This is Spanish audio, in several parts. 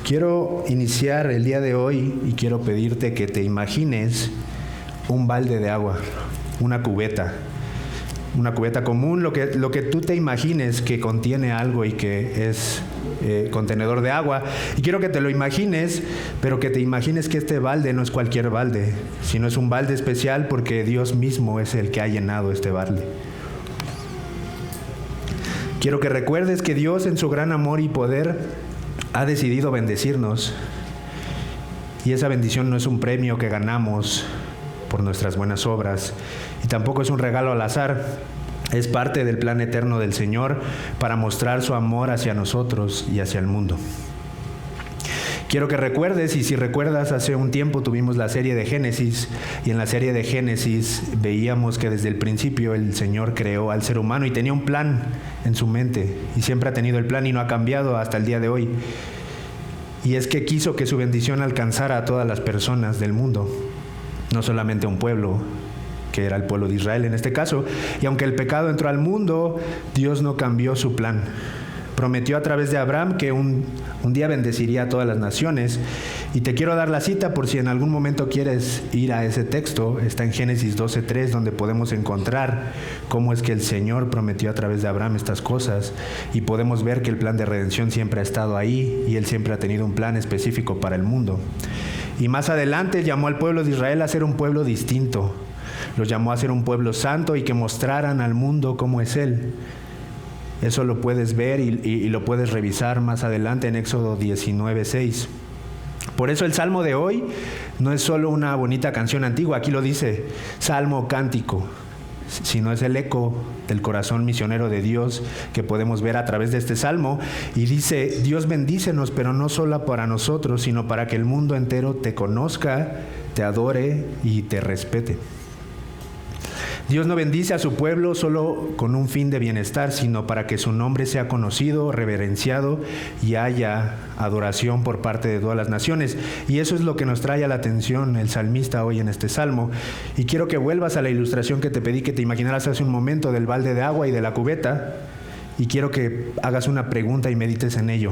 Quiero iniciar el día de hoy y quiero pedirte que te imagines un balde de agua, una cubeta común, lo que tú te imagines que contiene algo y que es contenedor de agua. Y quiero que te lo imagines, pero que te imagines que este balde no es cualquier balde, sino es un balde especial porque Dios mismo es el que ha llenado este balde. Quiero que recuerdes que Dios en su gran amor y poder ha decidido bendecirnos, y esa bendición no es un premio que ganamos por nuestras buenas obras, y tampoco es un regalo al azar. Es parte del plan eterno del Señor para mostrar su amor hacia nosotros y hacia el mundo. Quiero que recuerdes, y si recuerdas, hace un tiempo tuvimos la serie de Génesis, y en la serie de Génesis veíamos que desde el principio el Señor creó al ser humano y tenía un plan en su mente, y siempre ha tenido el plan y no ha cambiado hasta el día de hoy. Y es que quiso que su bendición alcanzara a todas las personas del mundo, no solamente a un pueblo, que era el pueblo de Israel en este caso. Y aunque el pecado entró al mundo, Dios no cambió su plan. Prometió a través de Abraham que un día bendeciría a todas las naciones. Y te quiero dar la cita por si en algún momento quieres ir a ese texto. Está en Génesis 12:3, donde podemos encontrar cómo es que el Señor prometió a través de Abraham estas cosas. Y podemos ver que el plan de redención siempre ha estado ahí, y Él siempre ha tenido un plan específico para el mundo. Y más adelante llamó al pueblo de Israel a ser un pueblo distinto. Los llamó a ser un pueblo santo y que mostraran al mundo cómo es Él. Eso lo puedes ver y lo puedes revisar más adelante en Éxodo 19:6. Por eso el salmo de hoy no es solo una bonita canción antigua, aquí lo dice, salmo cántico, sino es el eco del corazón misionero de Dios que podemos ver a través de este salmo. Y dice, Dios bendícenos, pero no solo para nosotros, sino para que el mundo entero te conozca, te adore y te respete. Dios no bendice a su pueblo solo con un fin de bienestar, sino para que su nombre sea conocido, reverenciado y haya adoración por parte de todas las naciones. Y eso es lo que nos trae a la atención el salmista hoy en este salmo. Y quiero que vuelvas a la ilustración que te pedí que te imaginaras hace un momento del balde de agua y de la cubeta. Y quiero que hagas una pregunta y medites en ello.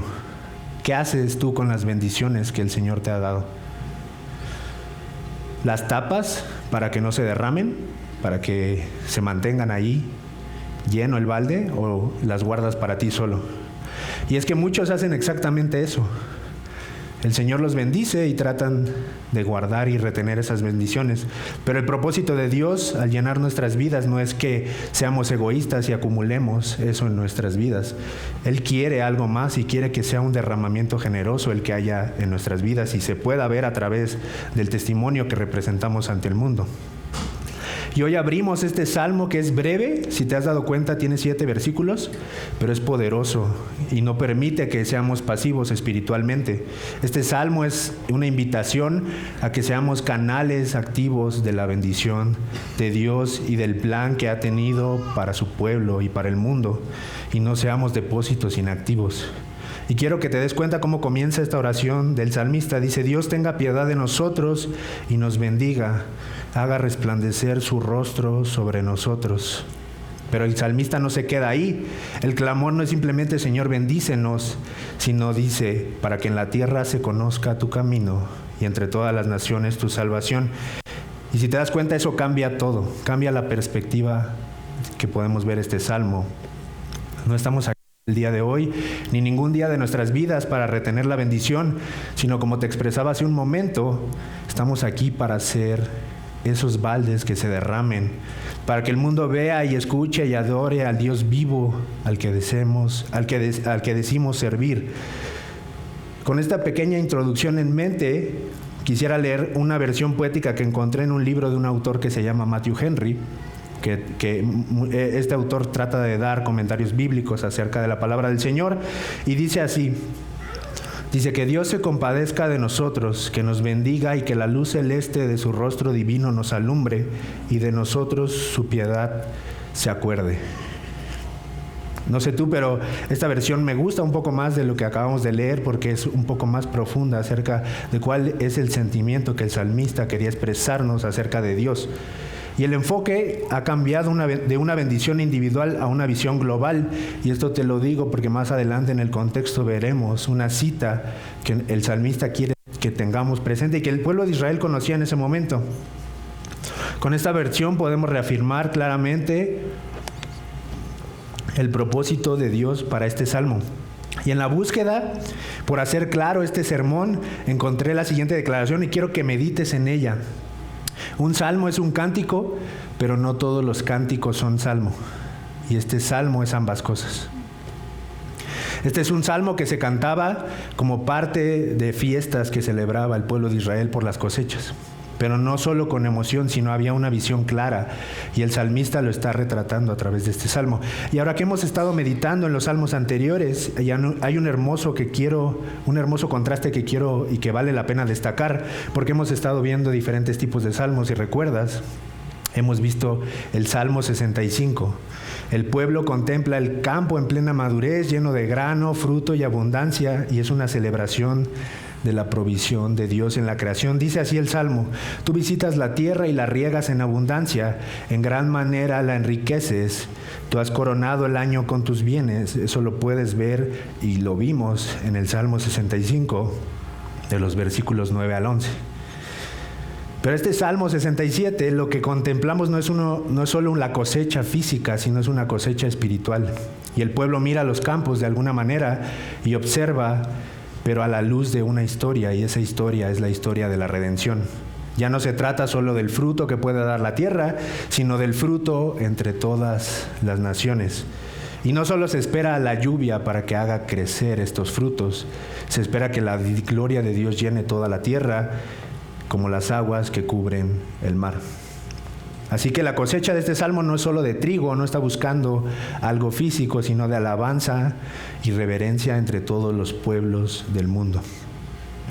¿Qué haces tú con las bendiciones que el Señor te ha dado? ¿Las tapas para que no se derramen? ¿Para que se mantengan ahí lleno el balde, o las guardas para ti solo? Y es que muchos hacen exactamente eso. El Señor los bendice y tratan de guardar y retener esas bendiciones. Pero el propósito de Dios al llenar nuestras vidas no es que seamos egoístas y acumulemos eso en nuestras vidas. Él quiere algo más y quiere que sea un derramamiento generoso el que haya en nuestras vidas y se pueda ver a través del testimonio que representamos ante el mundo. Y hoy abrimos este salmo que es breve, si te has dado cuenta tiene 7 versículos, pero es poderoso y no permite que seamos pasivos espiritualmente. Este salmo es una invitación a que seamos canales activos de la bendición de Dios y del plan que ha tenido para su pueblo y para el mundo, y no seamos depósitos inactivos. Y quiero que te des cuenta cómo comienza esta oración del salmista. Dice, Dios tenga piedad de nosotros y nos bendiga, haga resplandecer su rostro sobre nosotros. Pero el salmista no se queda ahí. El clamor no es simplemente, Señor, bendícenos, sino dice, para que en la tierra se conozca tu camino y entre todas las naciones tu salvación. Y si te das cuenta, eso cambia todo, cambia la perspectiva que podemos ver este salmo. No estamos aquí el día de hoy, ni ningún día de nuestras vidas para retener la bendición, sino como te expresaba hace un momento, estamos aquí para ser esos baldes que se derramen, para que el mundo vea y escuche y adore al Dios vivo, al que decimos servir. Con esta pequeña introducción en mente, quisiera leer una versión poética que encontré en un libro de un autor que se llama Matthew Henry, que este autor trata de dar comentarios bíblicos acerca de la palabra del Señor, y dice así, dice que Dios se compadezca de nosotros, que nos bendiga y que la luz celeste de su rostro divino nos alumbre y de nosotros su piedad se acuerde. No sé tú, pero esta versión me gusta un poco más de lo que acabamos de leer porque es un poco más profunda acerca de cuál es el sentimiento que el salmista quería expresarnos acerca de Dios. Y el enfoque ha cambiado de una bendición individual a una visión global. Y esto te lo digo porque más adelante en el contexto veremos una cita que el salmista quiere que tengamos presente y que el pueblo de Israel conocía en ese momento. Con esta versión podemos reafirmar claramente el propósito de Dios para este salmo. Y en la búsqueda por hacer claro este sermón, encontré la siguiente declaración y quiero que medites en ella. Un salmo es un cántico, pero no todos los cánticos son salmo. Y este salmo es ambas cosas. Este es un salmo que se cantaba como parte de fiestas que celebraba el pueblo de Israel por las cosechas. Pero no solo con emoción, sino había una visión clara. Y el salmista lo está retratando a través de este salmo. Y ahora que hemos estado meditando en los salmos anteriores, hay un hermoso contraste que quiero y que vale la pena destacar, porque hemos estado viendo diferentes tipos de salmos. Y recuerdas, hemos visto el Salmo 65. El pueblo contempla el campo en plena madurez, lleno de grano, fruto y abundancia, y es una celebración de la provisión de Dios en la creación. Dice así el Salmo: tú visitas la tierra y la riegas en abundancia, en gran manera la enriqueces, tú has coronado el año con tus bienes. Eso lo puedes ver y lo vimos en el Salmo 65, de los versículos 9 al 11. Pero este Salmo 67, lo que contemplamos no es solo la cosecha física, sino es una cosecha espiritual. Y el pueblo mira los campos de alguna manera y observa, pero a la luz de una historia, y esa historia es la historia de la redención. Ya no se trata solo del fruto que puede dar la tierra, sino del fruto entre todas las naciones. Y no solo se espera la lluvia para que haga crecer estos frutos, se espera que la gloria de Dios llene toda la tierra, como las aguas que cubren el mar. Así que la cosecha de este salmo no es solo de trigo, no está buscando algo físico, sino de alabanza y reverencia entre todos los pueblos del mundo.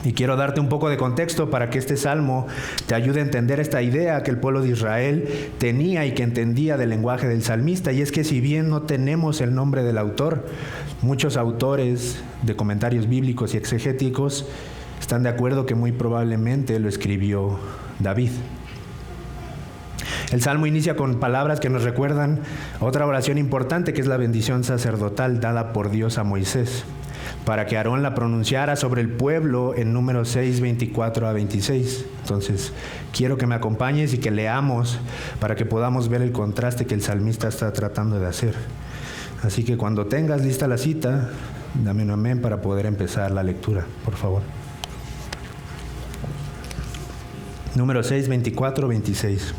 Y quiero darte un poco de contexto para que este salmo te ayude a entender esta idea que el pueblo de Israel tenía y que entendía del lenguaje del salmista. Y es que si bien no tenemos el nombre del autor, muchos autores de comentarios bíblicos y exegéticos están de acuerdo que muy probablemente lo escribió David. El Salmo inicia con palabras que nos recuerdan otra oración importante, que es la bendición sacerdotal dada por Dios a Moisés, para que Aarón la pronunciara sobre el pueblo en Números 6, 24 a 26. Entonces, quiero que me acompañes y que leamos para que podamos ver el contraste que el salmista está tratando de hacer. Así que cuando tengas lista la cita, dame un amén para poder empezar la lectura, por favor. Números 6, 24, 26.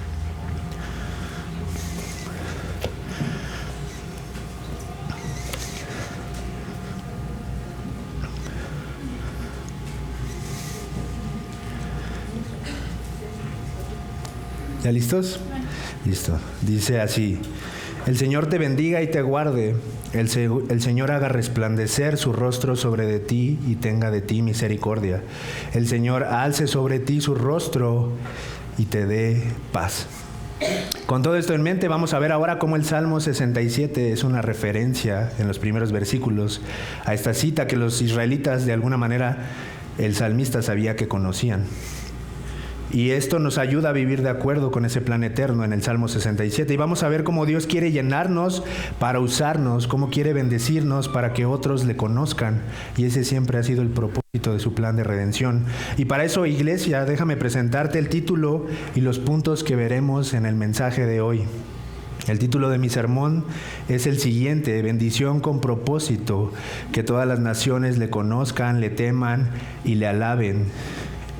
¿Ya listos? Listo. Dice así: el Señor te bendiga y te guarde. El Señor haga resplandecer su rostro sobre de ti y tenga de ti misericordia. El Señor alce sobre ti su rostro y te dé paz. Con todo esto en mente, vamos a ver ahora cómo el Salmo 67 es una referencia en los primeros versículos a esta cita que los israelitas, de alguna manera, el salmista sabía que conocían. Y esto nos ayuda a vivir de acuerdo con ese plan eterno en el Salmo 67. Y vamos a ver cómo Dios quiere llenarnos para usarnos, cómo quiere bendecirnos para que otros le conozcan. Y ese siempre ha sido el propósito de su plan de redención. Y para eso, iglesia, déjame presentarte el título y los puntos que veremos en el mensaje de hoy. El título de mi sermón es el siguiente: bendición con propósito, que todas las naciones le conozcan, le teman y le alaben.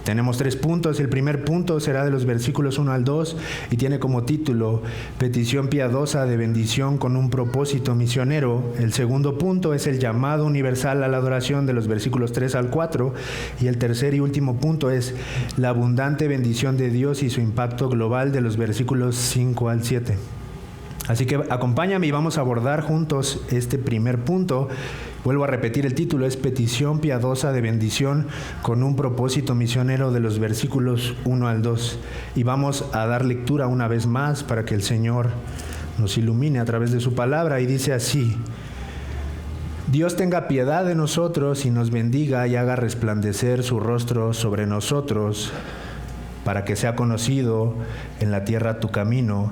Tenemos 3 puntos. El primer punto será de los versículos 1 al 2 y tiene como título petición piadosa de bendición con un propósito misionero. El segundo punto es el llamado universal a la adoración de los versículos 3 al 4 y el tercer y último punto es la abundante bendición de Dios y su impacto global de los versículos 5 al 7. Así que acompáñame y vamos a abordar juntos este primer punto. Vuelvo a repetir, el título es petición piadosa de bendición con un propósito misionero, de los versículos 1 al 2. Y vamos a dar lectura una vez más para que el Señor nos ilumine a través de su palabra. Y dice así: Dios tenga piedad de nosotros y nos bendiga y haga resplandecer su rostro sobre nosotros para que sea conocido en la tierra tu camino,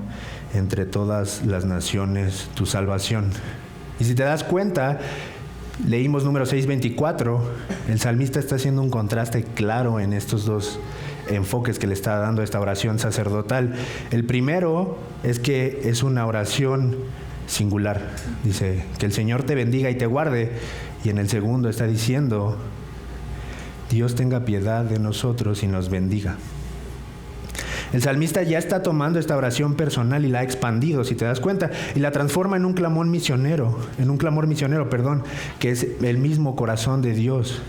entre todas las naciones tu salvación. Y si te das cuenta, leímos Números 6:24, el salmista está haciendo un contraste claro en estos dos enfoques que le está dando a esta oración sacerdotal. El primero es que es una oración singular. Dice, que el Señor te bendiga y te guarde. Y en el segundo está diciendo, Dios tenga piedad de nosotros y nos bendiga. El salmista ya está tomando esta oración personal y la ha expandido, si te das cuenta, y la transforma en un clamor misionero, que es el mismo corazón de Dios,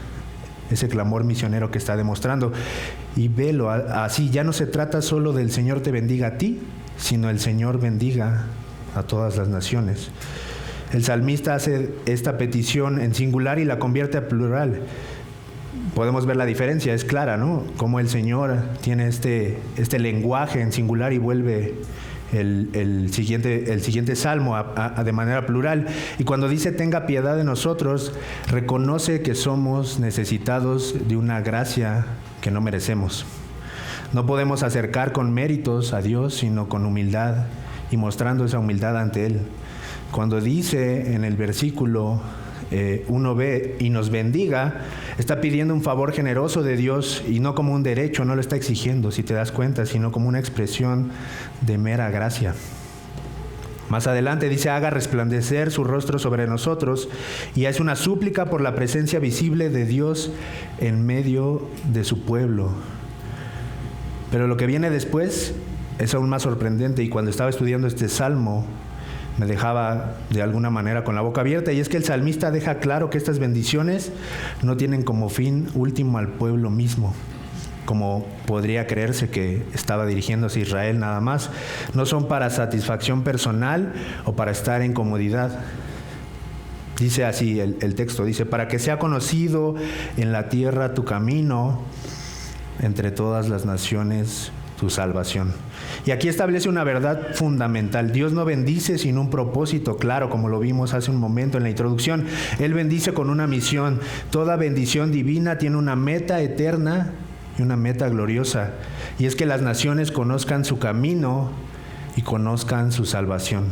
ese clamor misionero que está demostrando. Y velo así, ya no se trata solo del Señor te bendiga a ti, sino el Señor bendiga a todas las naciones. El salmista hace esta petición en singular y la convierte a plural. Podemos ver la diferencia, es clara, ¿no? Cómo el Señor tiene este lenguaje en singular y vuelve el siguiente salmo de manera plural. Y cuando dice tenga piedad de nosotros, reconoce que somos necesitados de una gracia que no merecemos. No podemos acercar con méritos a Dios, sino con humildad y mostrando esa humildad ante Él. Cuando dice en el versículo 1b, y nos bendiga, está pidiendo un favor generoso de Dios y no como un derecho, no lo está exigiendo, si te das cuenta, sino como una expresión de mera gracia. Más adelante dice, haga resplandecer su rostro sobre nosotros, y es una súplica por la presencia visible de Dios en medio de su pueblo. Pero lo que viene después es aún más sorprendente, y cuando estaba estudiando este salmo, me dejaba de alguna manera con la boca abierta, y es que el salmista deja claro que estas bendiciones no tienen como fin último al pueblo mismo, como podría creerse que estaba dirigiéndose a Israel nada más. No son para satisfacción personal o para estar en comodidad. Dice así el texto, dice, para que sea conocido en la tierra tu camino, entre todas las naciones tu salvación. Y aquí establece una verdad fundamental. Dios no bendice sin un propósito claro, como lo vimos hace un momento en la introducción. Él bendice con una misión. Toda bendición divina tiene una meta eterna y una meta gloriosa. Y es que las naciones conozcan su camino y conozcan su salvación.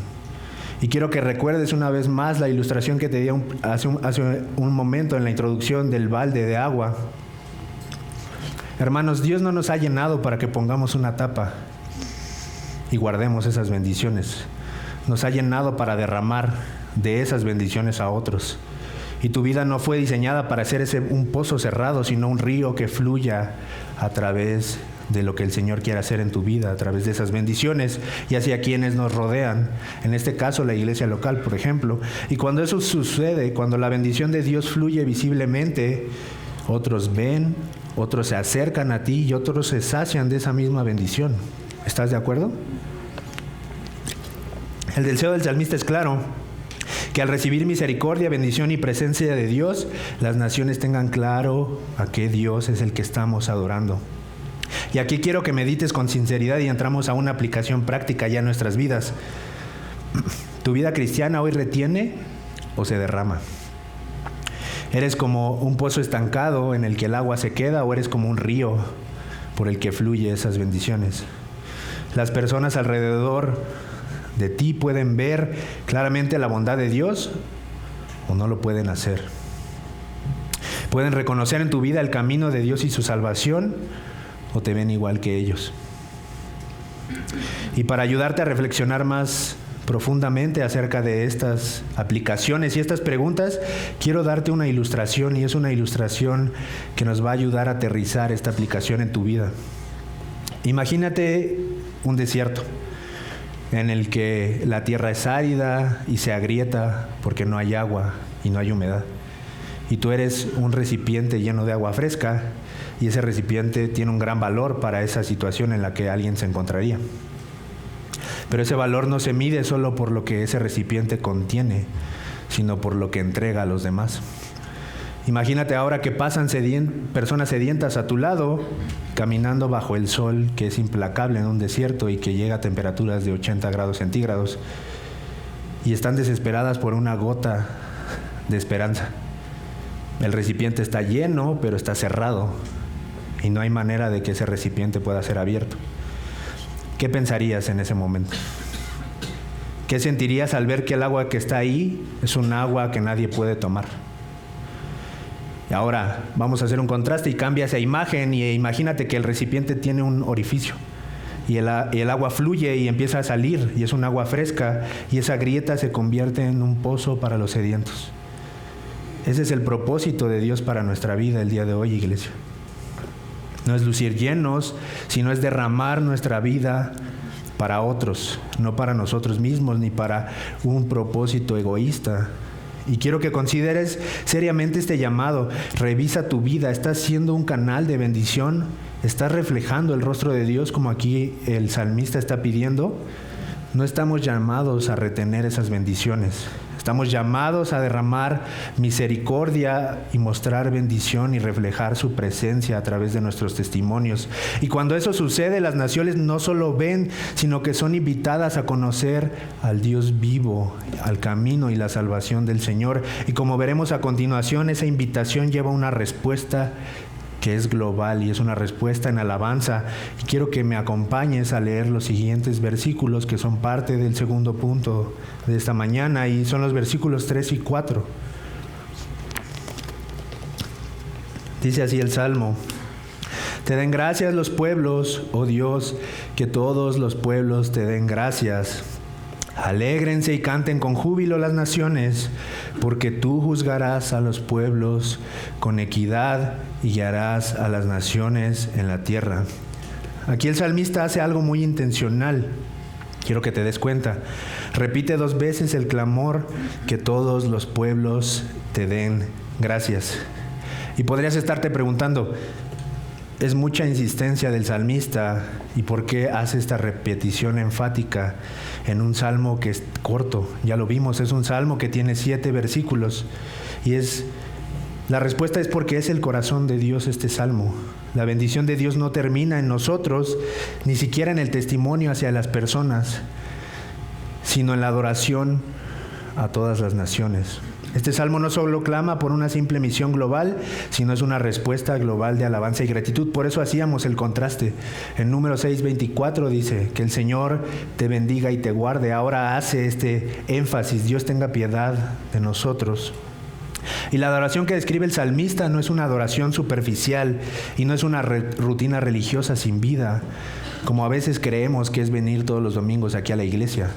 Y quiero que recuerdes una vez más la ilustración que te di hace un momento en la introducción del balde de agua. Hermanos, Dios no nos ha llenado para que pongamos una tapa y guardemos esas bendiciones. Nos ha llenado para derramar de esas bendiciones a otros. Y tu vida no fue diseñada para ser un pozo cerrado, sino un río que fluya a través de lo que el Señor quiere hacer en tu vida, a través de esas bendiciones y hacia quienes nos rodean. En este caso, la iglesia local, por ejemplo. Y cuando eso sucede, cuando la bendición de Dios fluye visiblemente, otros ven, otros se acercan a ti y otros se sacian de esa misma bendición. ¿Estás de acuerdo? El deseo del salmista es claro, que al recibir misericordia, bendición y presencia de Dios, las naciones tengan claro a qué Dios es el que estamos adorando. Y aquí quiero que medites con sinceridad y entramos a una aplicación práctica ya en nuestras vidas. ¿Tu vida cristiana hoy retiene o se derrama? ¿Eres como un pozo estancado en el que el agua se queda, o eres como un río por el que fluye esas bendiciones? Las personas alrededor de ti pueden ver claramente la bondad de Dios o no lo pueden hacer. Pueden reconocer en tu vida el camino de Dios y su salvación, o te ven igual que ellos. Y para ayudarte a reflexionar más profundamente acerca de estas aplicaciones y estas preguntas, quiero darte una ilustración, y es una ilustración que nos va a ayudar a aterrizar esta aplicación en tu vida. Imagínate un desierto en el que la tierra es árida y se agrieta porque no hay agua y no hay humedad. Y tú eres un recipiente lleno de agua fresca, y ese recipiente tiene un gran valor para esa situación en la que alguien se encontraría. Pero ese valor no se mide solo por lo que ese recipiente contiene, sino por lo que entrega a los demás. Imagínate ahora que pasan personas sedientas a tu lado, caminando bajo el sol que es implacable en un desierto y que llega a temperaturas de 80 grados centígrados, y están desesperadas por una gota de esperanza. El recipiente está lleno, pero está cerrado, y no hay manera de que ese recipiente pueda ser abierto. ¿Qué pensarías en ese momento? ¿Qué sentirías al ver que el agua que está ahí es un agua que nadie puede tomar? Y ahora vamos a hacer un contraste y cambia esa imagen y imagínate que el recipiente tiene un orificio y el agua fluye y empieza a salir y es un agua fresca y esa grieta se convierte en un pozo para los sedientos. Ese es el propósito de Dios para nuestra vida el día de hoy, iglesia. No es lucir llenos, sino es derramar nuestra vida para otros, no para nosotros mismos ni para un propósito egoísta. Y quiero que consideres seriamente este llamado. Revisa tu vida. ¿Estás siendo un canal de bendición? ¿Estás reflejando el rostro de Dios como aquí el salmista está pidiendo? No estamos llamados a retener esas bendiciones. Estamos llamados a derramar misericordia y mostrar bendición y reflejar su presencia a través de nuestros testimonios. Y cuando eso sucede, las naciones no solo ven, sino que son invitadas a conocer al Dios vivo, al camino y la salvación del Señor. Y como veremos a continuación, esa invitación lleva una respuesta que es global y es una respuesta en alabanza. Y quiero que me acompañes a leer los siguientes versículos que son parte del segundo punto de esta mañana y son los versículos 3 y 4. Dice así el Salmo: Te den gracias los pueblos, oh Dios, que todos los pueblos te den gracias. Alégrense y canten con júbilo las naciones, porque tú juzgarás a los pueblos con equidad y guiarás a las naciones en la tierra. Aquí el salmista hace algo muy intencional. Quiero que te des cuenta. Repite 2 veces el clamor: que todos los pueblos te den gracias. Y podrías estarte preguntando, es mucha insistencia del salmista, ¿y por qué hace esta repetición enfática en un salmo que es corto? Ya lo vimos, es un salmo que tiene 7 versículos. Y la respuesta es porque es el corazón de Dios este salmo. La bendición de Dios no termina en nosotros, ni siquiera en el testimonio hacia las personas, sino en la adoración a todas las naciones. Este salmo no solo clama por una simple misión global, sino es una respuesta global de alabanza y gratitud. Por eso hacíamos el contraste. En Números 6:24 dice que el Señor te bendiga y te guarde. Ahora hace este énfasis: Dios tenga piedad de nosotros. Y la adoración que describe el salmista no es una adoración superficial y no es una rutina religiosa sin vida, como a veces creemos que es venir todos los domingos aquí a la iglesia.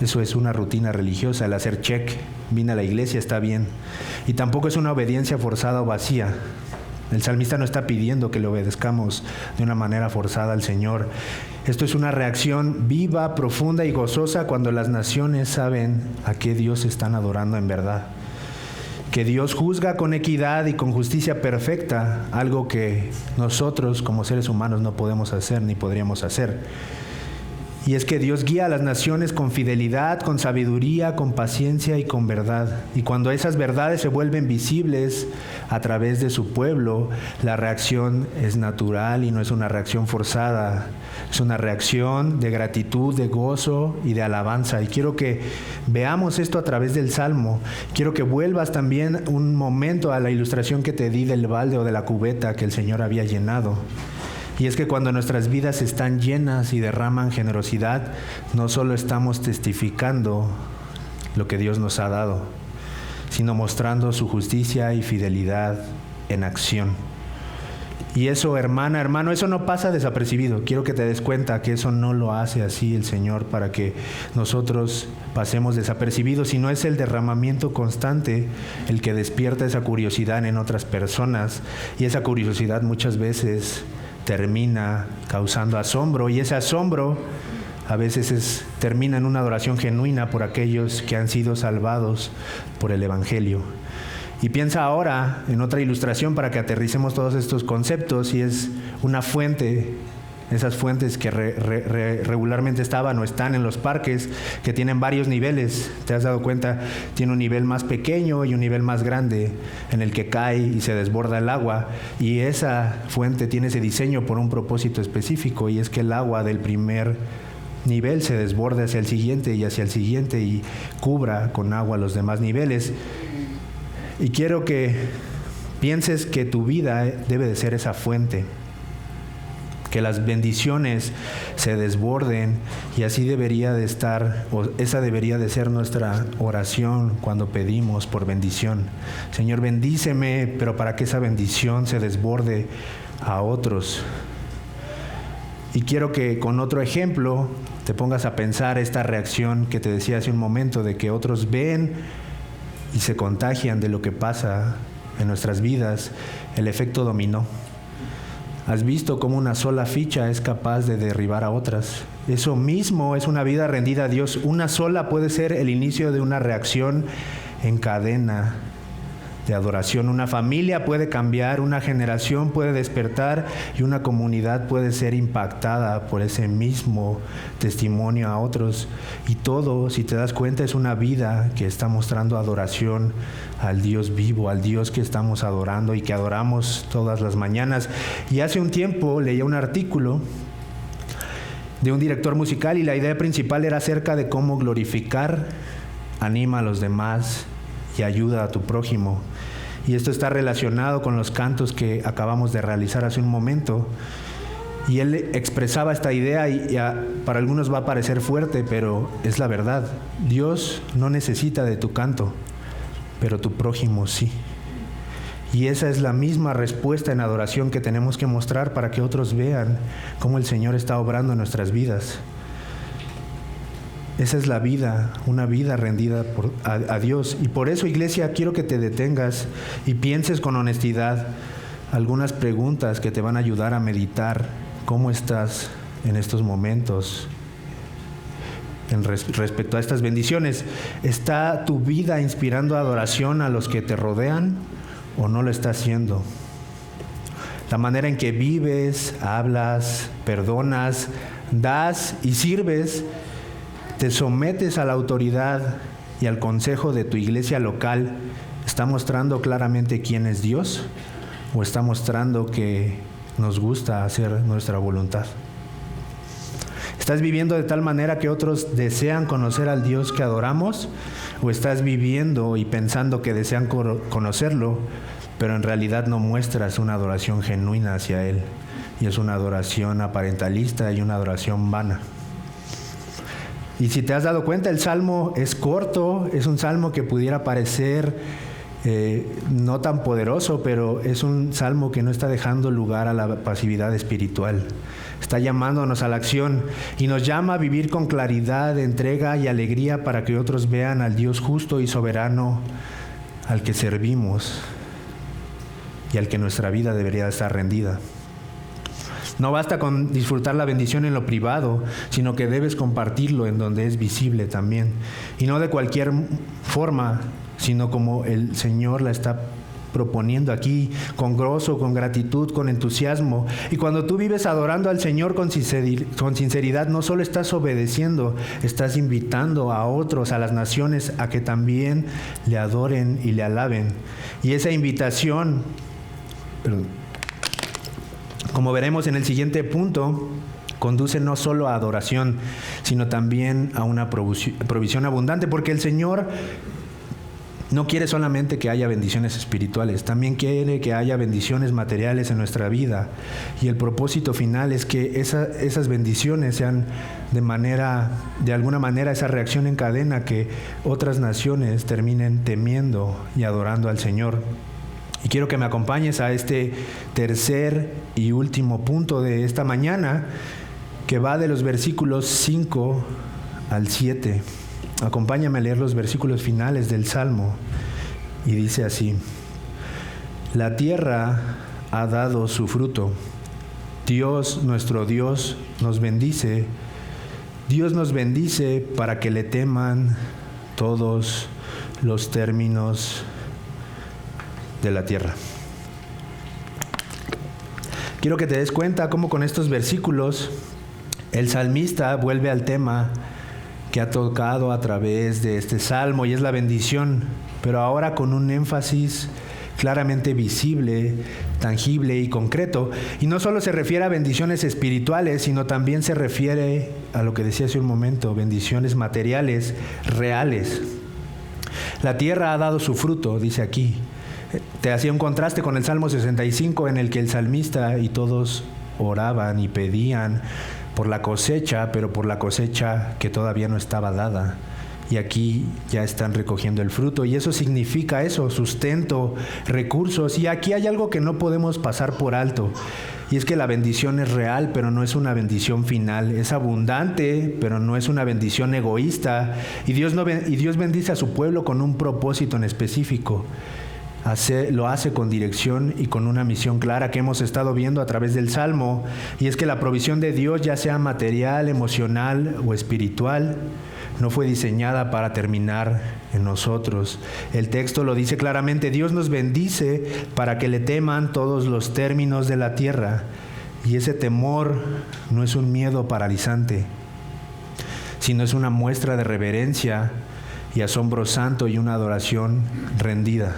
Eso es una rutina religiosa, el hacer check, vine a la iglesia, está bien. Y tampoco es una obediencia forzada o vacía. El salmista no está pidiendo que le obedezcamos de una manera forzada al Señor. Esto es una reacción viva, profunda y gozosa cuando las naciones saben a qué Dios están adorando en verdad. Que Dios juzga con equidad y con justicia perfecta, algo que nosotros como seres humanos no podemos hacer ni podríamos hacer. Y es que Dios guía a las naciones con fidelidad, con sabiduría, con paciencia y con verdad. Y cuando esas verdades se vuelven visibles a través de su pueblo, la reacción es natural y no es una reacción forzada. Es una reacción de gratitud, de gozo y de alabanza. Y quiero que veamos esto a través del Salmo. Quiero que vuelvas también un momento a la ilustración que te di del balde o de la cubeta que el Señor había llenado. Y es que cuando nuestras vidas están llenas y derraman generosidad, no solo estamos testificando lo que Dios nos ha dado, sino mostrando su justicia y fidelidad en acción. Y eso, hermana, hermano, eso no pasa desapercibido. Quiero que te des cuenta que eso no lo hace así el Señor para que nosotros pasemos desapercibidos, sino es el derramamiento constante el que despierta esa curiosidad en otras personas. Y esa curiosidad muchas veces termina causando asombro, y ese asombro a veces termina en una adoración genuina por aquellos que han sido salvados por el Evangelio. Y piensa ahora en otra ilustración para que aterricemos todos estos conceptos, y es una fuente, esas fuentes que regularmente estaban o están en los parques, que tienen varios niveles. ¿Te has dado cuenta? Tiene un nivel más pequeño y un nivel más grande en el que cae y se desborda el agua, y esa fuente tiene ese diseño por un propósito específico, y es que el agua del primer nivel se desborde hacia el siguiente y hacia el siguiente y cubra con agua los demás niveles. Y quiero que pienses que tu vida debe de ser esa fuente. que las bendiciones se desborden, y así debería de estar, o esa debería de ser nuestra oración cuando pedimos por bendición. Señor, bendíceme, pero para que esa bendición se desborde a otros. Y quiero que con otro ejemplo te pongas a pensar esta reacción que te decía hace un momento, de que otros ven y se contagian de lo que pasa en nuestras vidas, el efecto dominó. ¿Has visto cómo una sola ficha es capaz de derribar a otras? Eso mismo es una vida rendida a Dios. Una sola puede ser el inicio de una reacción en cadena de adoración. Una familia puede cambiar, una generación puede despertar y una comunidad puede ser impactada por ese mismo testimonio a otros. Y todo, si te das cuenta, es una vida que está mostrando adoración al Dios vivo, al Dios que estamos adorando y que adoramos todas las mañanas. Y hace un tiempo leía un artículo de un director musical y la idea principal era acerca de cómo glorificar, anima a los demás y ayuda a tu prójimo. Y esto está relacionado con los cantos que acabamos de realizar hace un momento. Y él expresaba esta idea y para algunos va a parecer fuerte, pero es la verdad. Dios no necesita de tu canto, pero tu prójimo sí. Y esa es la misma respuesta en adoración que tenemos que mostrar para que otros vean cómo el Señor está obrando en nuestras vidas. Esa es la vida, una vida rendida a Dios. Y por eso, iglesia, quiero que te detengas y pienses con honestidad algunas preguntas que te van a ayudar a meditar cómo estás en estos momentos respecto a estas bendiciones. ¿Está tu vida inspirando adoración a los que te rodean o no lo está haciendo? La manera en que vives, hablas, perdonas, das y sirves, te sometes a la autoridad y al consejo de tu iglesia local, ¿está mostrando claramente quién es Dios o está mostrando que nos gusta hacer nuestra voluntad? ¿Estás viviendo de tal manera que otros desean conocer al Dios que adoramos? ¿O estás viviendo y pensando que desean conocerlo, pero en realidad no muestras una adoración genuina hacia Él? Y es una adoración aparentalista y una adoración vana. Y si te has dado cuenta, el salmo es corto, es un salmo que pudiera parecer no tan poderoso, pero es un salmo que no está dejando lugar a la pasividad espiritual. Está llamándonos a la acción y nos llama a vivir con claridad, entrega y alegría para que otros vean al Dios justo y soberano al que servimos y al que nuestra vida debería estar rendida. No basta con disfrutar la bendición en lo privado, sino que debes compartirlo en donde es visible también. Y no de cualquier forma, sino como el Señor la está proponiendo aquí, con gozo, con gratitud, con entusiasmo. Y cuando tú vives adorando al Señor con sinceridad, no solo estás obedeciendo, estás invitando a otros, a las naciones, a que también le adoren y le alaben. Y esa invitación, como veremos en el siguiente punto, conduce no solo a adoración, sino también a una provisión abundante, porque el Señor no quiere solamente que haya bendiciones espirituales, también quiere que haya bendiciones materiales en nuestra vida. Y el propósito final es que esas bendiciones sean de alguna manera esa reacción en cadena, que otras naciones terminen temiendo y adorando al Señor. Y quiero que me acompañes a este tercer y último punto de esta mañana, que va de los versículos 5 al 7. Acompáñame a leer los versículos finales del Salmo. Y dice así: la tierra ha dado su fruto. Dios, nuestro Dios, nos bendice. Dios nos bendice para que le teman todos los términos de la tierra. Quiero que te des cuenta cómo con estos versículos el salmista vuelve al tema que ha tocado a través de este salmo, y es la bendición, pero ahora con un énfasis claramente visible, tangible y concreto. Y no solo se refiere a bendiciones espirituales, sino también se refiere a lo que decía hace un momento, bendiciones materiales, reales. La tierra ha dado su fruto, dice aquí. Te hacía un contraste con el Salmo 65, en el que el salmista y todos oraban y pedían por la cosecha, pero por la cosecha que todavía no estaba dada. Y aquí ya están recogiendo el fruto. Y eso significa eso, sustento, recursos. Y aquí hay algo que no podemos pasar por alto. Y es que la bendición es real, pero no es una bendición final. Es abundante, pero no es una bendición egoísta. Y Dios bendice a su pueblo con un propósito en específico. Lo hace con dirección y con una misión clara que hemos estado viendo a través del Salmo. Y es que la provisión de Dios, ya sea material, emocional o espiritual, no fue diseñada para terminar en nosotros. El texto lo dice claramente: Dios nos bendice para que le teman todos los términos de la tierra. Y ese temor no es un miedo paralizante, sino es una muestra de reverencia y asombro santo y una adoración rendida.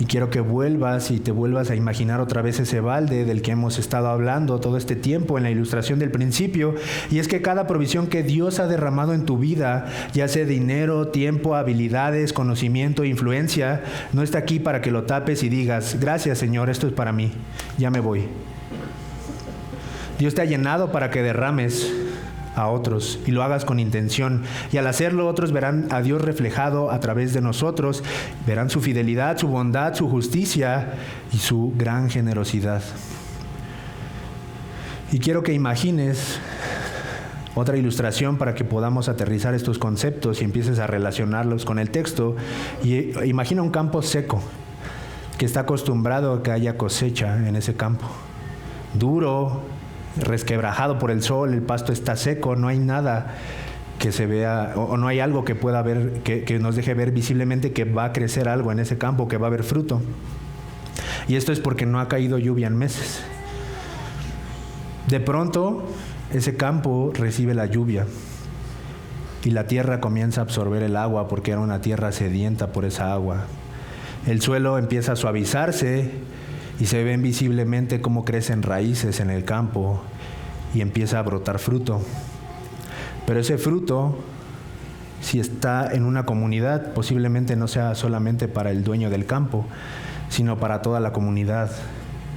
Y quiero que vuelvas y te vuelvas a imaginar otra vez ese balde del que hemos estado hablando todo este tiempo en la ilustración del principio. Y es que cada provisión que Dios ha derramado en tu vida, ya sea dinero, tiempo, habilidades, conocimiento, influencia, no está aquí para que lo tapes y digas: gracias, Señor, esto es para mí, ya me voy. Dios te ha llenado para que derrames a otros y lo hagas con intención, y al hacerlo otros verán a Dios reflejado a través de nosotros, verán su fidelidad, su bondad, su justicia y su gran generosidad. Y quiero que imagines otra ilustración para que podamos aterrizar estos conceptos y empieces a relacionarlos con el texto. Y imagina un campo seco que está acostumbrado a que haya cosecha en ese campo, duro, resquebrajado por el sol, el pasto está seco, no hay nada que se vea, o no hay algo que pueda ver, que nos deje ver visiblemente que va a crecer algo en ese campo, que va a haber fruto. Y esto es porque no ha caído lluvia en meses. De pronto, ese campo recibe la lluvia y la tierra comienza a absorber el agua, porque era una tierra sedienta por esa agua. El suelo empieza a suavizarse y se ven visiblemente cómo crecen raíces en el campo y empieza a brotar fruto. Pero ese fruto, si está en una comunidad, posiblemente no sea solamente para el dueño del campo, sino para toda la comunidad.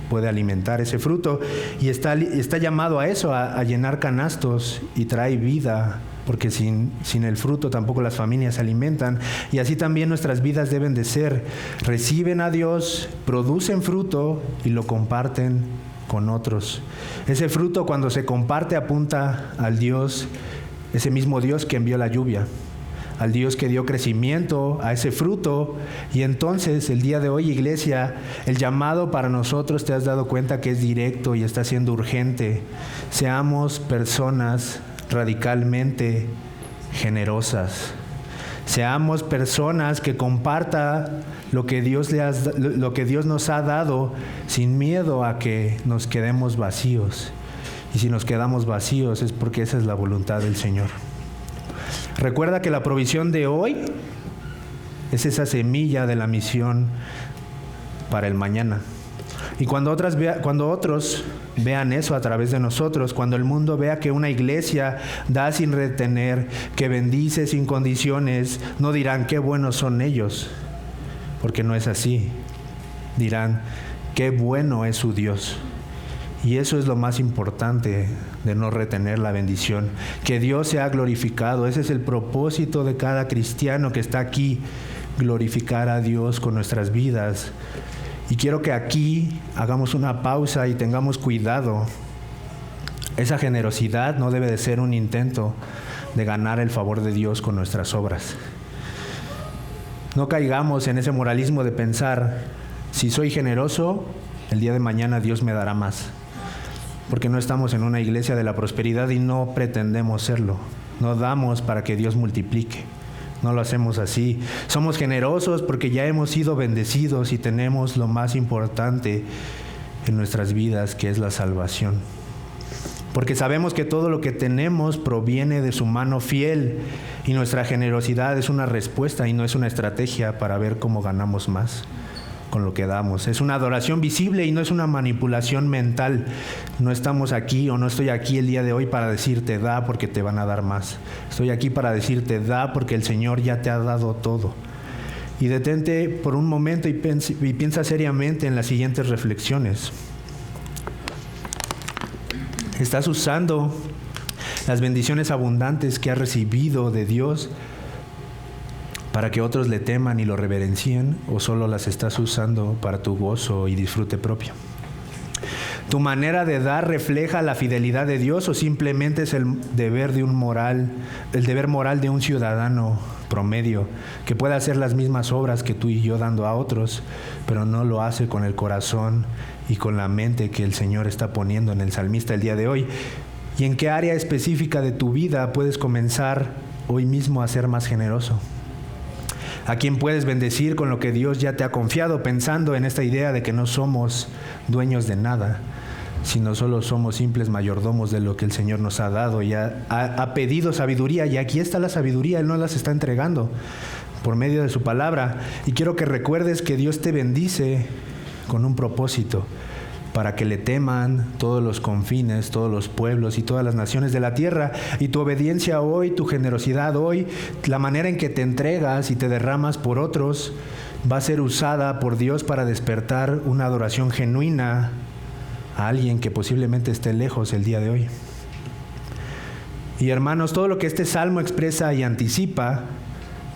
Puede alimentar ese fruto y está llamado a eso, a llenar canastos, y trae vida, porque sin el fruto tampoco las familias se alimentan. Y así también nuestras vidas deben de ser: reciben a Dios, producen fruto y lo comparten con otros. Ese fruto, cuando se comparte, apunta al Dios, ese mismo Dios que envió la lluvia, al Dios que dio crecimiento a ese fruto. Y entonces el día de hoy, iglesia, el llamado para nosotros, te has dado cuenta que es directo y está siendo urgente. Seamos personas radicalmente generosas. Seamos personas que compartan lo que Dios nos ha dado, sin miedo a que nos quedemos vacíos. Y si nos quedamos vacíos es porque esa es la voluntad del Señor. Recuerda que la provisión de hoy es esa semilla de la misión para el mañana. Y cuando otros vean eso a través de nosotros, cuando el mundo vea que una iglesia da sin retener, que bendice sin condiciones, no dirán: qué buenos son ellos, porque no es así. Dirán: qué bueno es su Dios. Y eso es lo más importante de no retener la bendición. Que Dios sea glorificado. Ese es el propósito de cada cristiano que está aquí: glorificar a Dios con nuestras vidas. Y quiero que aquí hagamos una pausa y tengamos cuidado. Esa generosidad no debe de ser un intento de ganar el favor de Dios con nuestras obras. No caigamos en ese moralismo de pensar: si soy generoso, el día de mañana Dios me dará más. Porque no estamos en una iglesia de la prosperidad y no pretendemos serlo. No damos para que Dios multiplique. No lo hacemos así. Somos generosos porque ya hemos sido bendecidos y tenemos lo más importante en nuestras vidas, que es la salvación. Porque sabemos que todo lo que tenemos proviene de su mano fiel, y nuestra generosidad es una respuesta y no es una estrategia para ver cómo ganamos más con lo que damos. Es una adoración visible y no es una manipulación mental. No estamos aquí, o no estoy aquí el día de hoy para decirte da porque te van a dar más. Estoy aquí para decirte da porque el Señor ya te ha dado todo. Y detente por un momento y piensa seriamente en las siguientes reflexiones. ¿Estás usando las bendiciones abundantes que has recibido de Dios para que otros le teman y lo reverencien, o solo las estás usando para tu gozo y disfrute propio? ¿Tu manera de dar refleja la fidelidad de Dios o simplemente es el deber moral de un ciudadano promedio que puede hacer las mismas obras que tú y yo dando a otros, pero no lo hace con el corazón y con la mente que el Señor está poniendo en el salmista el día de hoy? ¿Y en qué área específica de tu vida puedes comenzar hoy mismo a ser más generoso? ¿A quién puedes bendecir con lo que Dios ya te ha confiado, pensando en esta idea de que no somos dueños de nada, sino solo somos simples mayordomos de lo que el Señor nos ha dado y ha pedido sabiduría? Y aquí está la sabiduría, Él nos las está entregando por medio de su palabra. Y quiero que recuerdes que Dios te bendice con un propósito, para que le teman todos los confines, todos los pueblos y todas las naciones de la tierra. Y tu obediencia hoy, tu generosidad hoy, la manera en que te entregas y te derramas por otros, va a ser usada por Dios para despertar una adoración genuina a alguien que posiblemente esté lejos el día de hoy. Y hermanos, todo lo que este salmo expresa y anticipa,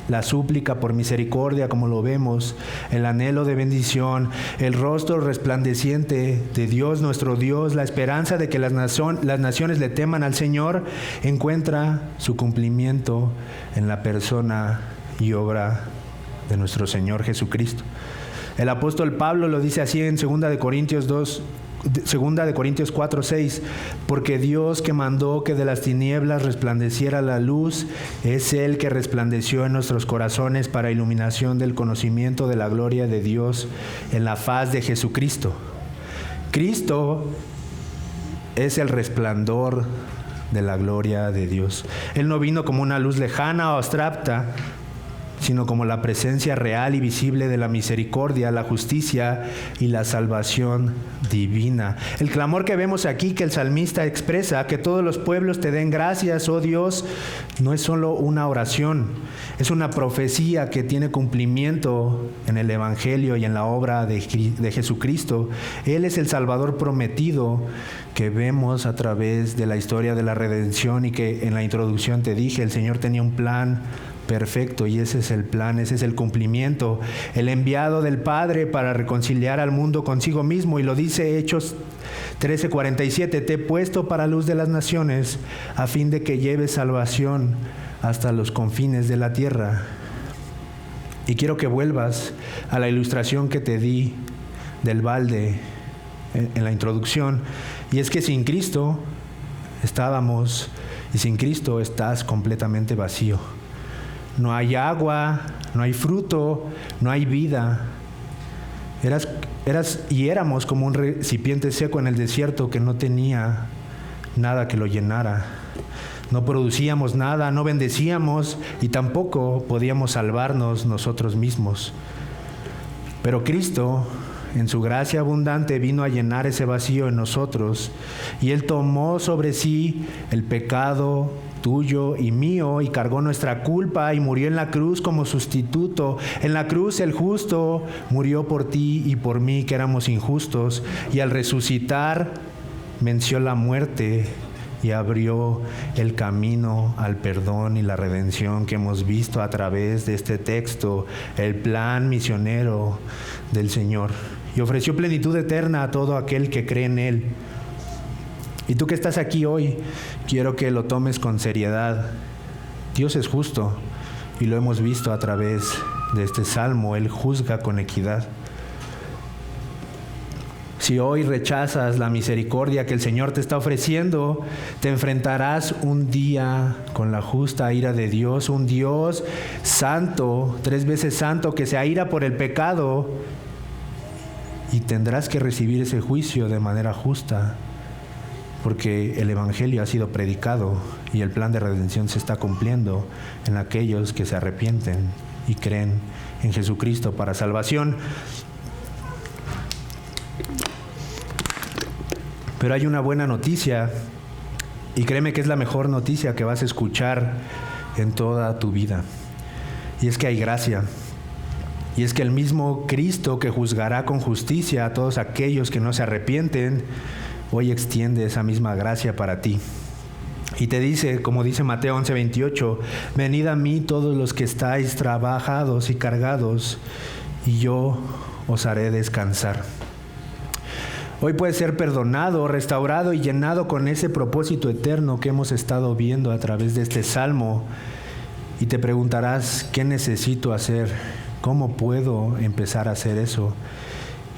la súplica por misericordia, como lo vemos, el anhelo de bendición, el rostro resplandeciente de Dios, nuestro Dios, la esperanza de que las naciones le teman al Señor, encuentra su cumplimiento en la persona y obra de nuestro Señor Jesucristo. El apóstol Pablo lo dice así en 2 de Corintios 4:6, porque Dios, que mandó que de las tinieblas resplandeciera la luz, es Él que resplandeció en nuestros corazones para iluminación del conocimiento de la gloria de Dios en la faz de Jesucristo. Cristo es el resplandor de la gloria de Dios. Él no vino como una luz lejana o abstracta, sino como la presencia real y visible de la misericordia, la justicia y la salvación divina. El clamor que vemos aquí, que el salmista expresa, que todos los pueblos te den gracias, oh Dios, no es solo una oración, es una profecía que tiene cumplimiento en el Evangelio y en la obra de Jesucristo. Él es el Salvador prometido que vemos a través de la historia de la redención, y que en la introducción te dije, el Señor tenía un plan perfecto, y ese es el plan, ese es el cumplimiento, el enviado del Padre para reconciliar al mundo consigo mismo. Y lo dice Hechos 13:47, te he puesto para luz de las naciones, a fin de que lleves salvación hasta los confines de la tierra. Y quiero que vuelvas a la ilustración que te di del balde en la introducción, y es que sin Cristo estábamos, y sin Cristo estás completamente vacío. No hay agua, no hay fruto, no hay vida. Éramos como un recipiente seco en el desierto que no tenía nada que lo llenara. No producíamos nada, no bendecíamos y tampoco podíamos salvarnos nosotros mismos. Pero Cristo, en su gracia abundante, vino a llenar ese vacío en nosotros, y Él tomó sobre sí el pecado tuyo y mío y cargó nuestra culpa y murió en la cruz como sustituto. En la cruz el justo murió por ti y por mí, que éramos injustos, y al resucitar venció la muerte y abrió el camino al perdón y la redención que hemos visto a través de este texto, el plan misionero del Señor, y ofreció plenitud eterna a todo aquel que cree en Él. Y tú que estás aquí hoy, quiero que lo tomes con seriedad. Dios es justo, y lo hemos visto a través de este salmo. Él juzga con equidad. Si hoy rechazas la misericordia que el Señor te está ofreciendo, te enfrentarás un día con la justa ira de Dios, un Dios santo, 3 veces santo, que se aira por el pecado, y tendrás que recibir ese juicio de manera justa, porque el Evangelio ha sido predicado y el plan de redención se está cumpliendo en aquellos que se arrepienten y creen en Jesucristo para salvación. Pero hay una buena noticia, y créeme que es la mejor noticia que vas a escuchar en toda tu vida. Y es que hay gracia. Y es que el mismo Cristo, que juzgará con justicia a todos aquellos que no se arrepienten, hoy extiende esa misma gracia para ti. Y te dice, como dice Mateo 11:28, venid a mí todos los que estáis trabajados y cargados, y yo os haré descansar. Hoy puedes ser perdonado, restaurado y llenado con ese propósito eterno que hemos estado viendo a través de este salmo. Y te preguntarás, ¿qué necesito hacer? ¿Cómo puedo empezar a hacer eso?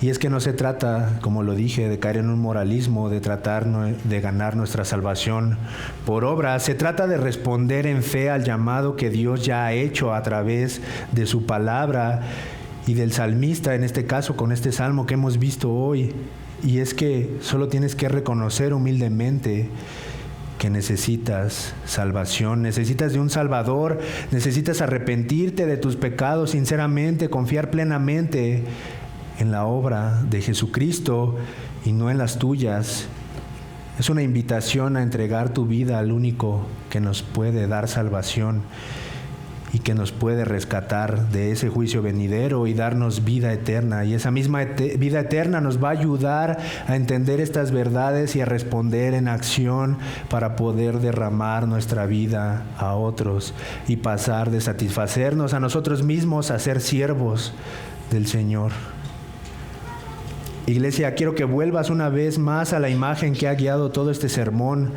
Y es que no se trata, como lo dije, de caer en un moralismo, de tratar de ganar nuestra salvación por obra. Se trata de responder en fe al llamado que Dios ya ha hecho a través de su palabra y del salmista, en este caso con este salmo que hemos visto hoy. Y es que solo tienes que reconocer humildemente que necesitas salvación, necesitas de un Salvador, necesitas arrepentirte de tus pecados sinceramente, confiar plenamente en la obra de Jesucristo y no en las tuyas. Es una invitación a entregar tu vida al único que nos puede dar salvación y que nos puede rescatar de ese juicio venidero y darnos vida eterna. Y esa misma vida eterna nos va a ayudar a entender estas verdades y a responder en acción para poder derramar nuestra vida a otros y pasar de satisfacernos a nosotros mismos a ser siervos del Señor. Iglesia, quiero que vuelvas una vez más a la imagen que ha guiado todo este sermón,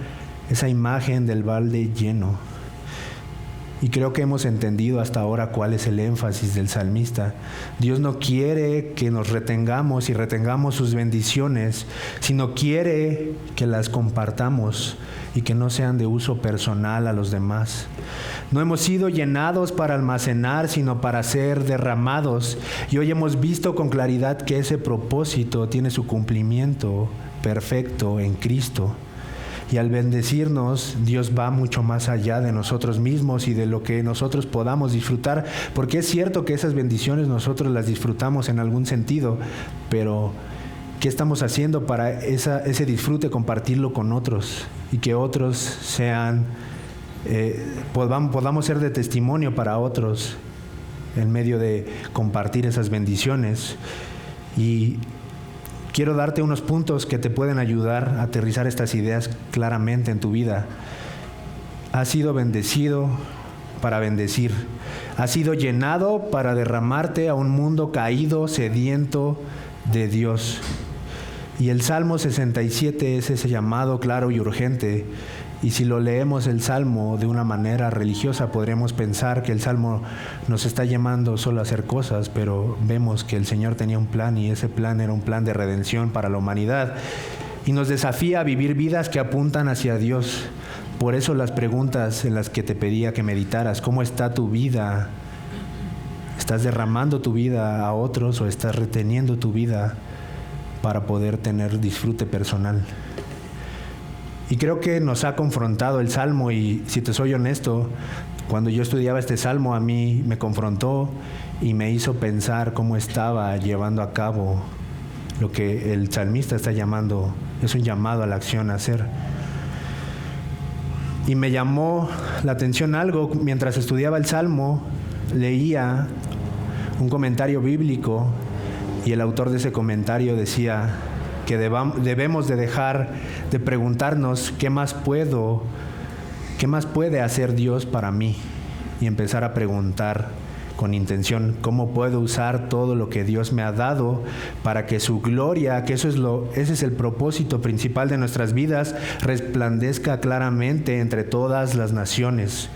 esa imagen del balde lleno. Y creo que hemos entendido hasta ahora cuál es el énfasis del salmista. Dios no quiere que nos retengamos y retengamos sus bendiciones, sino quiere que las compartamos y que no sean de uso personal a los demás. No hemos sido llenados para almacenar, sino para ser derramados. Y hoy hemos visto con claridad que ese propósito tiene su cumplimiento perfecto en Cristo. Y al bendecirnos, Dios va mucho más allá de nosotros mismos y de lo que nosotros podamos disfrutar, porque es cierto que esas bendiciones nosotros las disfrutamos en algún sentido, pero ¿qué estamos haciendo para ese disfrute, compartirlo con otros y que otros sean, podamos ser de testimonio para otros en medio de compartir esas bendiciones? Y quiero darte unos puntos que te pueden ayudar a aterrizar estas ideas claramente en tu vida. Has sido bendecido para bendecir. Has sido llenado para derramarte a un mundo caído, sediento de Dios. Y el Salmo 67 es ese llamado claro y urgente. Y si lo leemos el Salmo de una manera religiosa, podríamos pensar que el Salmo nos está llamando solo a hacer cosas, pero vemos que el Señor tenía un plan y ese plan era un plan de redención para la humanidad y nos desafía a vivir vidas que apuntan hacia Dios. Por eso las preguntas en las que te pedía que meditaras: ¿cómo está tu vida? ¿Estás derramando tu vida a otros o estás reteniendo tu vida para poder tener disfrute personal? Y creo que nos ha confrontado el Salmo, y si te soy honesto, cuando yo estudiaba este Salmo a mí me confrontó y me hizo pensar cómo estaba llevando a cabo lo que el salmista está llamando, es un llamado a la acción, a hacer. Y me llamó la atención algo: mientras estudiaba el Salmo, leía un comentario bíblico y el autor de ese comentario decía que debemos de dejar de preguntarnos ¿qué más puede hacer Dios para mí? Y empezar a preguntar con intención: ¿cómo puedo usar todo lo que Dios me ha dado para que su gloria, que ese es el propósito principal de nuestras vidas, resplandezca claramente entre todas las naciones?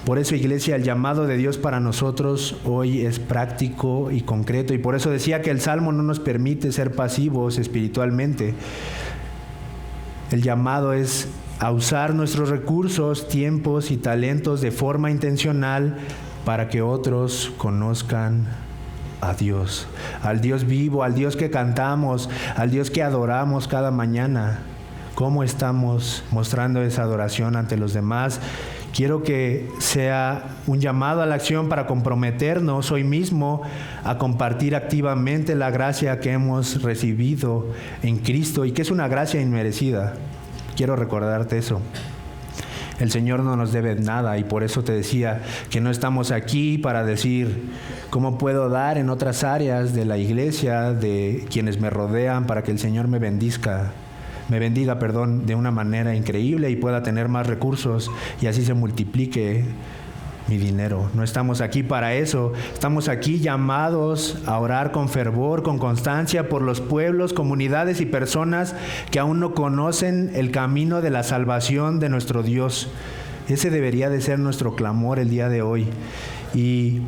Por eso, Iglesia, el llamado de Dios para nosotros hoy es práctico y concreto, y por eso decía que el Salmo no nos permite ser pasivos espiritualmente. El llamado es a usar nuestros recursos, tiempos y talentos de forma intencional para que otros conozcan a Dios, al Dios vivo, al Dios que cantamos, al Dios que adoramos cada mañana. ¿Cómo estamos mostrando esa adoración ante los demás? Quiero que sea un llamado a la acción para comprometernos hoy mismo a compartir activamente la gracia que hemos recibido en Cristo y que es una gracia inmerecida. Quiero recordarte eso. El Señor no nos debe nada, y por eso te decía que no estamos aquí para decir cómo puedo dar en otras áreas de la iglesia, de quienes me rodean, para que el Señor me bendizca. me bendiga, de una manera increíble y pueda tener más recursos y así se multiplique mi dinero. No estamos aquí para eso. Estamos aquí llamados a orar con fervor, con constancia por los pueblos, comunidades y personas que aún no conocen el camino de la salvación de nuestro Dios. Ese debería de ser nuestro clamor el día de hoy. Y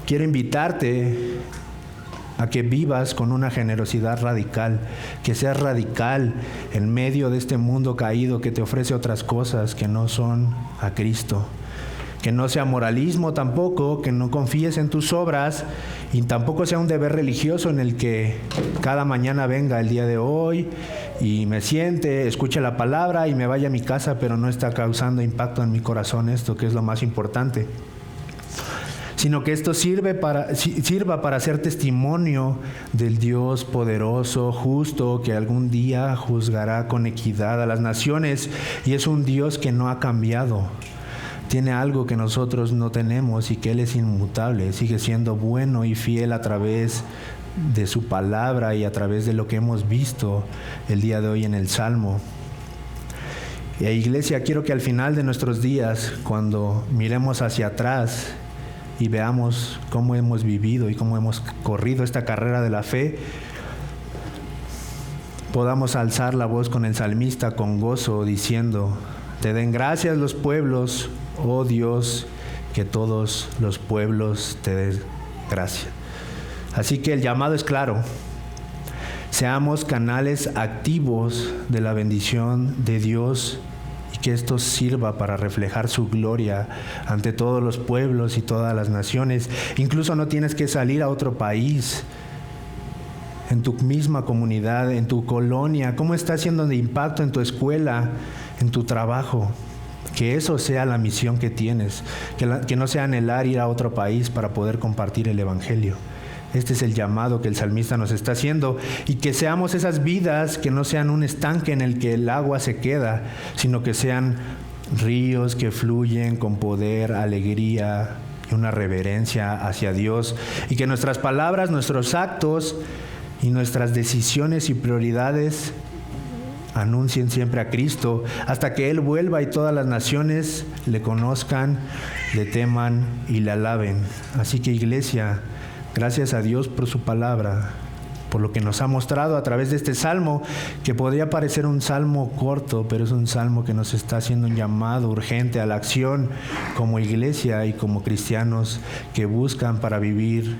quiero invitarte a que vivas con una generosidad radical, que seas radical en medio de este mundo caído que te ofrece otras cosas que no son a Cristo. Que no sea moralismo tampoco, que no confíes en tus obras y tampoco sea un deber religioso en el que cada mañana venga el día de hoy y me siente, escuche la palabra y me vaya a mi casa, pero no está causando impacto en mi corazón esto, que es lo más importante. Sino que esto sirva para ser testimonio del Dios poderoso, justo, que algún día juzgará con equidad a las naciones, y es un Dios que no ha cambiado. Tiene algo que nosotros no tenemos y que Él es inmutable, sigue siendo bueno y fiel a través de su palabra y a través de lo que hemos visto el día de hoy en el Salmo. Iglesia, quiero que al final de nuestros días, cuando miremos hacia atrás y veamos cómo hemos vivido y cómo hemos corrido esta carrera de la fe, podamos alzar la voz con el salmista con gozo, diciendo: te den gracias los pueblos, oh Dios, que todos los pueblos te den gracias. Así que el llamado es claro: seamos canales activos de la bendición de Dios y que esto sirva para reflejar su gloria ante todos los pueblos y todas las naciones. Incluso no tienes que salir a otro país. En tu misma comunidad, en tu colonia, ¿cómo está haciendo de impacto en tu escuela, en tu trabajo? Que eso sea la misión que tienes, que no sea anhelar ir a otro país para poder compartir el Evangelio. Este es el llamado que el salmista nos está haciendo, y que seamos esas vidas que no sean un estanque en el que el agua se queda, sino que sean ríos que fluyen con poder, alegría y una reverencia hacia Dios, y que nuestras palabras, nuestros actos y nuestras decisiones y prioridades anuncien siempre a Cristo hasta que Él vuelva y todas las naciones le conozcan, le teman y le alaben. Así que, iglesia, gracias a Dios por su palabra, por lo que nos ha mostrado a través de este salmo, que podría parecer un salmo corto, pero es un salmo que nos está haciendo un llamado urgente a la acción como iglesia y como cristianos que buscan para vivir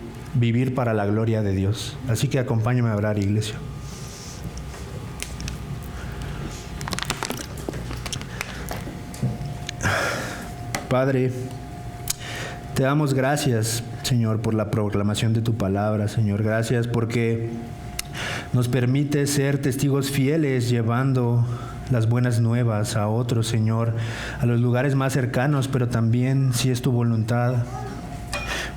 para la gloria de Dios. Así que acompáñame a orar, iglesia. Padre, te damos gracias, Señor, por la proclamación de tu palabra, Señor. Gracias porque nos permite ser testigos fieles llevando las buenas nuevas a otros, Señor, a los lugares más cercanos, pero también, si es tu voluntad,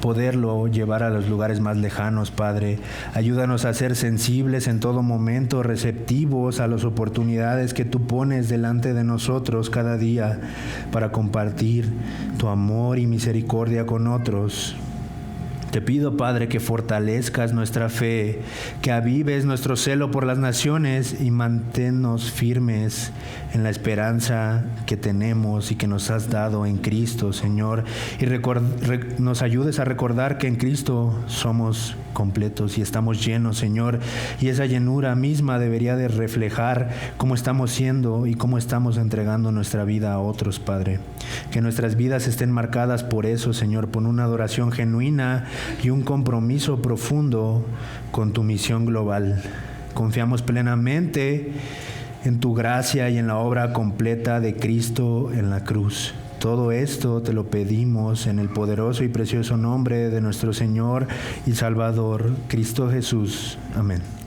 poderlo llevar a los lugares más lejanos, Padre. Ayúdanos a ser sensibles en todo momento, receptivos a las oportunidades que tú pones delante de nosotros cada día para compartir tu amor y misericordia con otros. Te pido, Padre, que fortalezcas nuestra fe, que avives nuestro celo por las naciones y manténnos firmes en la esperanza que tenemos y que nos has dado en Cristo, Señor. Y nos ayudes a recordar que en Cristo somos completos y estamos llenos, Señor. Y esa llenura misma debería de reflejar cómo estamos siendo y cómo estamos entregando nuestra vida a otros, Padre. Que nuestras vidas estén marcadas por eso, Señor, por una adoración genuina y un compromiso profundo con tu misión global. Confiamos plenamente en tu gracia y en la obra completa de Cristo en la cruz. Todo esto te lo pedimos en el poderoso y precioso nombre de nuestro Señor y Salvador, Cristo Jesús. Amén.